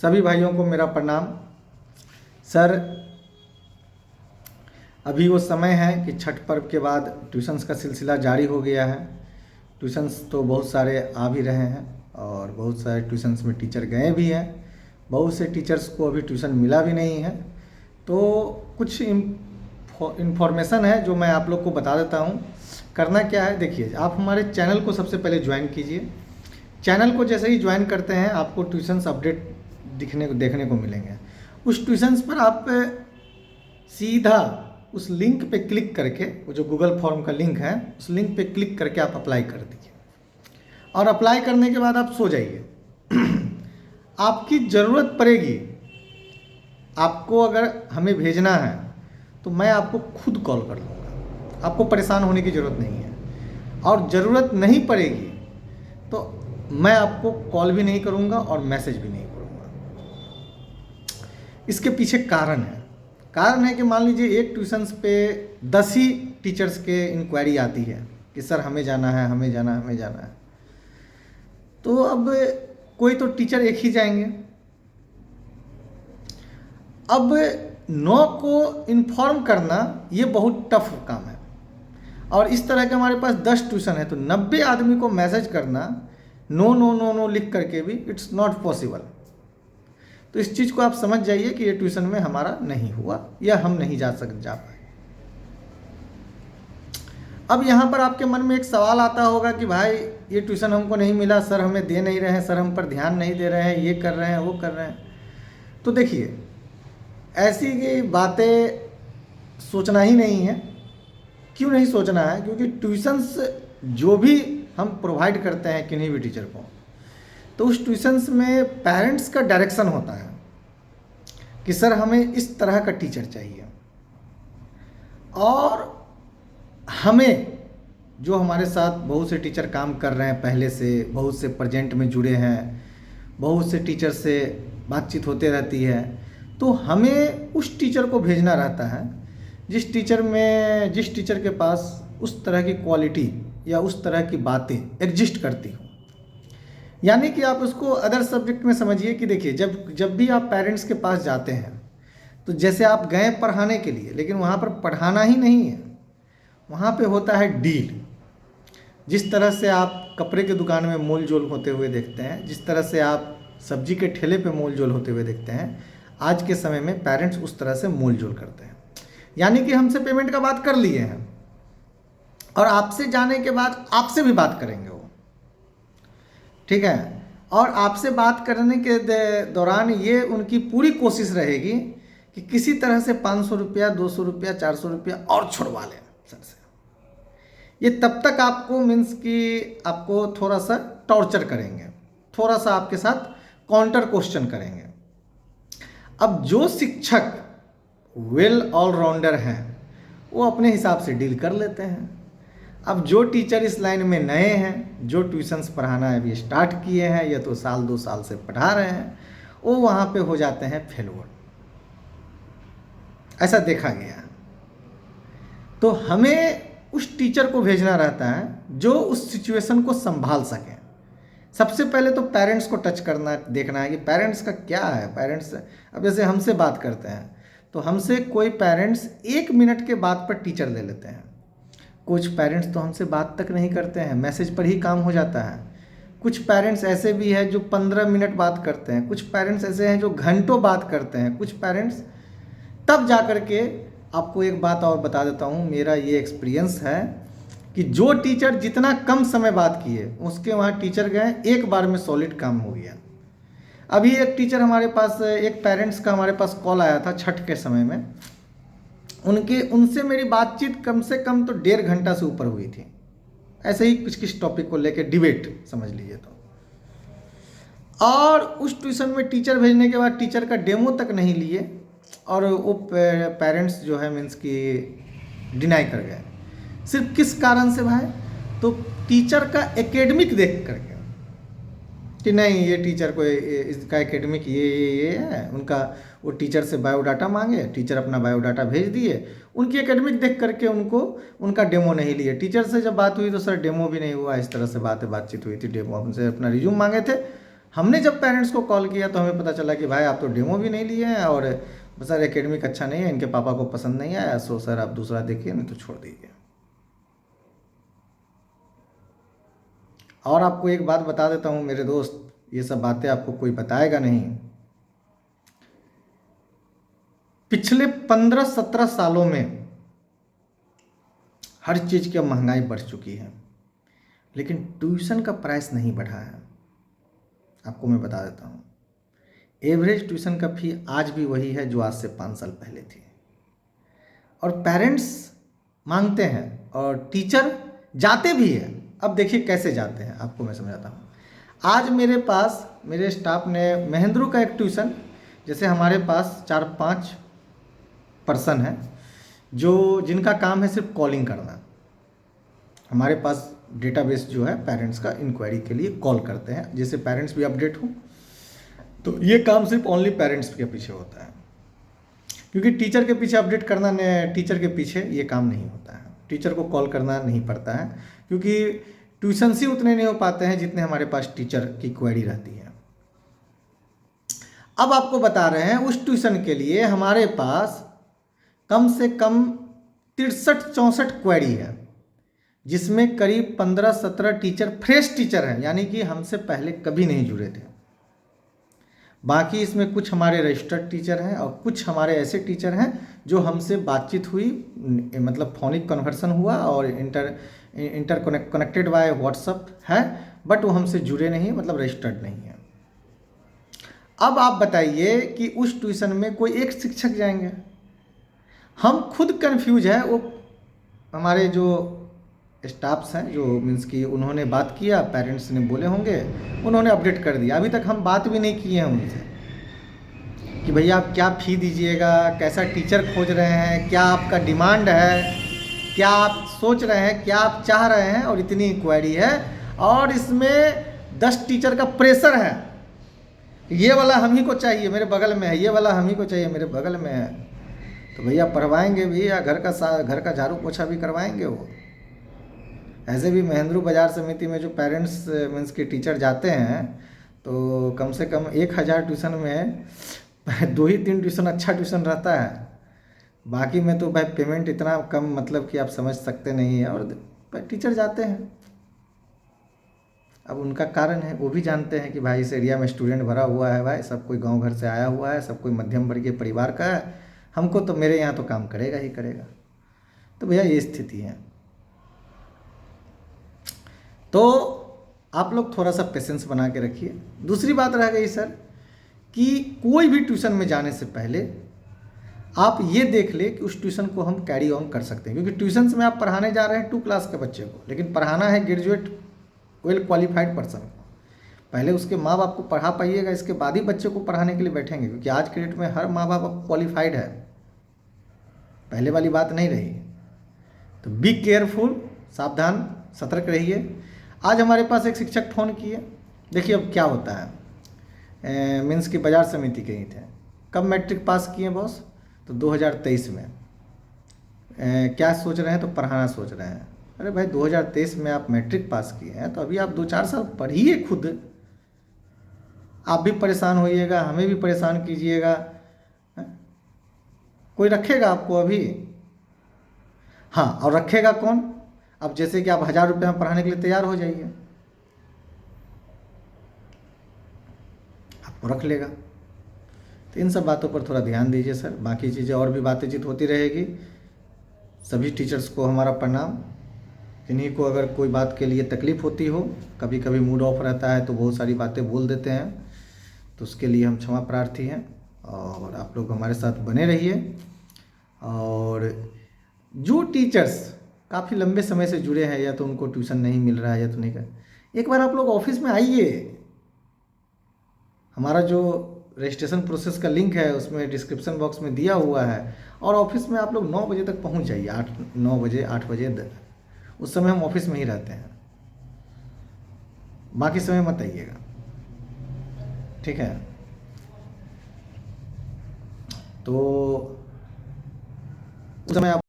सभी भाइयों को मेरा प्रणाम। सर, अभी वो समय है कि छठ पर्व के बाद ट्यूशन्स का सिलसिला जारी हो गया है। ट्यूशन्स तो बहुत सारे आ भी रहे हैं और बहुत सारे ट्यूशन्स में टीचर गए भी हैं। बहुत से टीचर्स को अभी ट्यूशन मिला भी नहीं है। तो कुछ इन्फॉर्मेशन है जो मैं आप लोग को बता देता हूँ। करना क्या है, देखिए, आप हमारे चैनल को सबसे पहले ज्वाइन कीजिए। चैनल को जैसे ही ज्वाइन करते हैं आपको ट्यूशन्स अपडेट देखने को मिलेंगे। उस ट्यूशन्स पर आप सीधा उस लिंक पे क्लिक करके, वो जो गूगल फॉर्म का लिंक है, उस लिंक पे क्लिक करके आप अप्लाई कर दीजिए और अप्लाई करने के बाद आप सो जाइए। आपकी ज़रूरत पड़ेगी, आपको अगर हमें भेजना है तो मैं आपको खुद कॉल कर लूँगा, आपको परेशान होने की ज़रूरत नहीं है। और ज़रूरत नहीं पड़ेगी तो मैं आपको कॉल भी नहीं करूँगा और मैसेज भी नहीं करूँगा। इसके पीछे कारण है कि मान लीजिए एक ट्यूशन्स पे 10 ही टीचर्स के इंक्वायरी आती है कि सर हमें जाना है, हमें जाना है, हमें जाना है। तो अब कोई तो टीचर एक ही जाएंगे। अब 9 को इन्फॉर्म करना ये बहुत टफ काम है। और इस तरह के हमारे पास 10 ट्यूशन है तो 90 आदमी को मैसेज करना नो नो नो नो लिख करके भी इट्स नॉट पॉसिबल। तो इस चीज़ को आप समझ जाइए कि ये ट्यूशन में हमारा नहीं हुआ या हम नहीं जा पाए। अब यहाँ पर आपके मन में एक सवाल आता होगा कि भाई ये ट्यूशन हमको नहीं मिला, सर हमें दे नहीं रहे हैं, सर हम पर ध्यान नहीं दे रहे हैं, ये कर रहे हैं, वो कर रहे हैं। तो देखिए, ऐसी की बातें सोचना ही नहीं है। क्यों नहीं सोचना है? क्योंकि ट्यूशन्स जो भी हम प्रोवाइड करते हैं किन्हीं भी टीचर को, तो उस ट्यूशन्स में पेरेंट्स का डायरेक्शन होता है कि सर हमें इस तरह का टीचर चाहिए। और हमें जो हमारे साथ बहुत से टीचर काम कर रहे हैं पहले से, बहुत से प्रेजेंट में जुड़े हैं, बहुत से टीचर से बातचीत होते रहती है, तो हमें उस टीचर को भेजना रहता है जिस टीचर के पास उस तरह की क्वालिटी या उस तरह की बातें एग्जिस्ट करती हो। यानी कि आप उसको अदर सब्जेक्ट में समझिए कि देखिए, जब भी आप पेरेंट्स के पास जाते हैं तो जैसे आप गए पढ़ाने के लिए, लेकिन वहाँ पर पढ़ाना ही नहीं है, वहाँ पे होता है डील। जिस तरह से आप कपड़े के दुकान में मोल जोल होते हुए देखते हैं, जिस तरह से आप सब्जी के ठेले पे मोल जोल होते हुए देखते हैं, आज के समय में पेरेंट्स उस तरह से मोल जोल करते हैं। यानी कि हमसे पेमेंट का बात कर लिए हैं और आपसे जाने के बाद आपसे भी बात करेंगे वो, ठीक है। और आपसे बात करने के दौरान ये उनकी पूरी कोशिश रहेगी कि किसी तरह से 500 रुपया, 200 रुपया, 400 रुपया और छुड़वा लें सर से। ये तब तक आपको मीन्स कि आपको थोड़ा सा टॉर्चर करेंगे, थोड़ा सा आपके साथ काउंटर क्वेश्चन करेंगे। अब जो शिक्षक वेल ऑलराउंडर हैं वो अपने हिसाब से डील कर लेते हैं। अब जो टीचर इस लाइन में नए हैं, जो ट्यूशन्स पढ़ाना अभी स्टार्ट किए हैं या तो साल 2 साल से पढ़ा रहे हैं, वो वहाँ पे हो जाते हैं फेलवर। ऐसा देखा गया। तो हमें उस टीचर को भेजना रहता है जो उस सिचुएशन को संभाल सके। सबसे पहले तो पेरेंट्स को टच करना, देखना है कि पेरेंट्स का क्या है। पेरेंट्स अब जैसे हमसे बात करते हैं तो हमसे कोई पेरेंट्स 1 मिनट के बाद पर टीचर ले लेते हैं। कुछ पेरेंट्स तो हमसे बात तक नहीं करते हैं, मैसेज पर ही काम हो जाता है। कुछ पेरेंट्स ऐसे भी हैं जो 15 मिनट बात करते हैं, कुछ पेरेंट्स ऐसे हैं जो घंटों बात करते हैं, कुछ पेरेंट्स तब जा कर के। आपको एक बात और बता देता हूँ, मेरा ये एक्सपीरियंस है कि जो टीचर जितना कम समय बात किए उसके वहाँ टीचर गए, एक बार में सॉलिड काम हो गया। अभी एक टीचर हमारे पास, एक पेरेंट्स का हमारे पास कॉल आया था छठ के समय में। उनसे मेरी बातचीत कम से कम तो 1.5 घंटा से ऊपर हुई थी, ऐसे ही कुछ टॉपिक को लेके डिबेट समझ लीजिए तो। और उस ट्यूशन में टीचर भेजने के बाद टीचर का डेमो तक नहीं लिए और वो पेरेंट्स जो है मीन्स कि डिनाई कर गए। सिर्फ किस कारण से भाई? तो टीचर का एकेडमिक देख करके कि नहीं, ये टीचर को इसका एकेडमिक ये है, उनका वो टीचर से बायोडाटा मांगे, टीचर अपना बायोडाटा भेज दिए, उनकी एकेडमिक देख करके उनका डेमो नहीं लिए। टीचर से जब बात हुई तो सर डेमो भी नहीं हुआ, इस तरह से बातचीत हुई थी। डेमो हमसे अपना रिज्यूम मांगे थे, हमने जब पेरेंट्स को कॉल किया तो हमें पता चला कि भाई आप तो डेमो भी नहीं लिए हैं और सर एकेडमिक अच्छा नहीं है, इनके पापा को पसंद नहीं आया, सो सर आप दूसरा देखिए नहीं तो छोड़ दीजिए। और आपको एक बात बता देता हूँ मेरे दोस्त, ये सब बातें आपको कोई बताएगा नहीं। पिछले 15-17 सालों में हर चीज़ की अब महंगाई बढ़ चुकी है, लेकिन ट्यूशन का प्राइस नहीं बढ़ा है। आपको मैं बता देता हूँ, एवरेज ट्यूशन का फी आज भी वही है जो आज से 5 साल पहले थी। और पेरेंट्स मांगते हैं और टीचर जाते भी हैं। अब देखिए कैसे जाते हैं, आपको मैं समझाता हूँ। आज मेरे पास मेरे स्टाफ ने महेंद्रू का एक ट्यूशन, जैसे हमारे पास 4-5 पर्सन है जिनका काम है सिर्फ कॉलिंग करना। हमारे पास डेटाबेस जो है पेरेंट्स का इंक्वायरी के लिए कॉल करते हैं, जिससे पेरेंट्स भी अपडेट हो। तो ये काम सिर्फ ओनली पेरेंट्स के पीछे होता है, क्योंकि टीचर के पीछे अपडेट करना, टीचर के पीछे ये काम नहीं होता है। टीचर को कॉल करना नहीं पड़ता है, क्योंकि ट्यूशन ही उतने नहीं हो पाते हैं जितने हमारे पास टीचर की क्वेरी रहती है। अब आपको बता रहे हैं उस ट्यूशन के लिए हमारे पास कम से कम 63-64 क्वेरी है, जिसमें करीब 15-17 टीचर फ्रेश टीचर हैं, यानी कि हमसे पहले कभी नहीं जुड़े थे। बाकी इसमें कुछ हमारे रजिस्टर्ड टीचर हैं और कुछ हमारे ऐसे टीचर हैं जो हमसे बातचीत हुई, मतलब फोनिक कन्वर्सन हुआ और इंटर कनेक्टेड बाय व्हाट्सअप है, बट वो हमसे जुड़े नहीं, मतलब रजिस्टर्ड नहीं है। अब आप बताइए कि उस ट्यूशन में कोई एक शिक्षक जाएंगे, हम खुद कंफ्यूज है। वो हमारे जो स्टाफ्स हैं, जो मीन्स कि उन्होंने बात किया, पेरेंट्स ने बोले होंगे, उन्होंने अपडेट कर दिया। अभी तक हम बात भी नहीं किए हैं उनसे कि भैया आप क्या फ़ी दीजिएगा, कैसा टीचर खोज रहे हैं, क्या आपका डिमांड है, क्या आप सोच रहे हैं, क्या आप चाह रहे हैं। और इतनी इंक्वायरी है और इसमें 10 टीचर का प्रेशर है। ये वाला हम ही को चाहिए, मेरे बगल में है, ये वाला हम ही को चाहिए, मेरे बगल में है। तो भैया पढ़वाएंगे भी या घर का झाड़ू पोछा भी करवाएंगे वो। ऐसे भी महेंद्रू बाजार समिति में जो पेरेंट्स मीन्स के टीचर जाते हैं, तो कम से कम 1000 ट्यूशन में 2 ही 3 ट्यूशन अच्छा ट्यूशन रहता है। बाकी में तो भाई पेमेंट इतना कम, मतलब कि आप समझ सकते नहीं है। और टीचर जाते हैं, अब उनका कारण है, वो भी जानते हैं कि भाई इस एरिया में स्टूडेंट भरा हुआ है, भाई सब कोई गांव घर से आया हुआ है, सब कोई मध्यम वर्गीय परिवार का है, हमको तो मेरे यहाँ तो काम करेगा ही करेगा। तो भैया ये स्थिति है। तो आप लोग थोड़ा सा पेशेंस बना के रखिए। दूसरी बात रह गई सर कि कोई भी ट्यूशन में जाने से पहले आप ये देख ले कि उस ट्यूशन को हम कैरी ऑन कर सकते हैं, क्योंकि ट्यूशन में आप पढ़ाने जा रहे हैं 2 क्लास के बच्चे को, लेकिन पढ़ाना है ग्रेजुएट वेल क्वालिफाइड पर्सन को। पहले उसके माँ बाप को पढ़ा पाइएगा, इसके बाद ही बच्चे को पढ़ाने के लिए बैठेंगे, क्योंकि आज के डेट में हर माँ बाप अब क्वालिफाइड है, पहले वाली बात नहीं रही। तो बी केयरफुल, सावधान सतर्क रहिए। आज हमारे पास एक शिक्षक फ़ोन किए, देखिए अब क्या होता है। मीन्स की बाजार समिति के ही थे। कब मैट्रिक पास किए बॉस? तो 2023 में। क्या सोच रहे हैं? तो पढ़ाना सोच रहे हैं। अरे भाई 2023 में आप मैट्रिक पास किए हैं तो अभी आप 2-4 साल पढ़िए खुद। आप भी परेशान होइएगा, हमें भी परेशान कीजिएगा, कोई रखेगा आपको अभी? हाँ, और रखेगा कौन? अब जैसे कि आप 1000 रुपये में पढ़ाने के लिए तैयार हो जाइए, आपको रख लेगा। तो इन सब बातों पर थोड़ा ध्यान दीजिए सर। बाकी चीज़ें और भी बातचीत होती रहेगी। सभी टीचर्स को हमारा प्रणाम। इन्हीं को अगर कोई बात के लिए तकलीफ़ होती हो, कभी कभी मूड ऑफ रहता है तो बहुत सारी बातें बोल देते हैं, तो उसके लिए हम क्षमा प्रार्थी हैं। और आप लोग हमारे साथ बने रहिए। और जो टीचर्स काफ़ी लंबे समय से जुड़े हैं, या तो उनको ट्यूशन नहीं मिल रहा है या तो नहीं कर, एक बार आप लोग ऑफिस में आइए। हमारा जो रजिस्ट्रेशन प्रोसेस का लिंक है उसमें डिस्क्रिप्शन बॉक्स में दिया हुआ है, और ऑफिस में आप लोग 9 बजे तक पहुंच जाइए। 9 बजे 8 बजे उस समय हम ऑफिस में ही रहते हैं, बाकी समय मत आइएगा, ठीक है? तो उस समय आप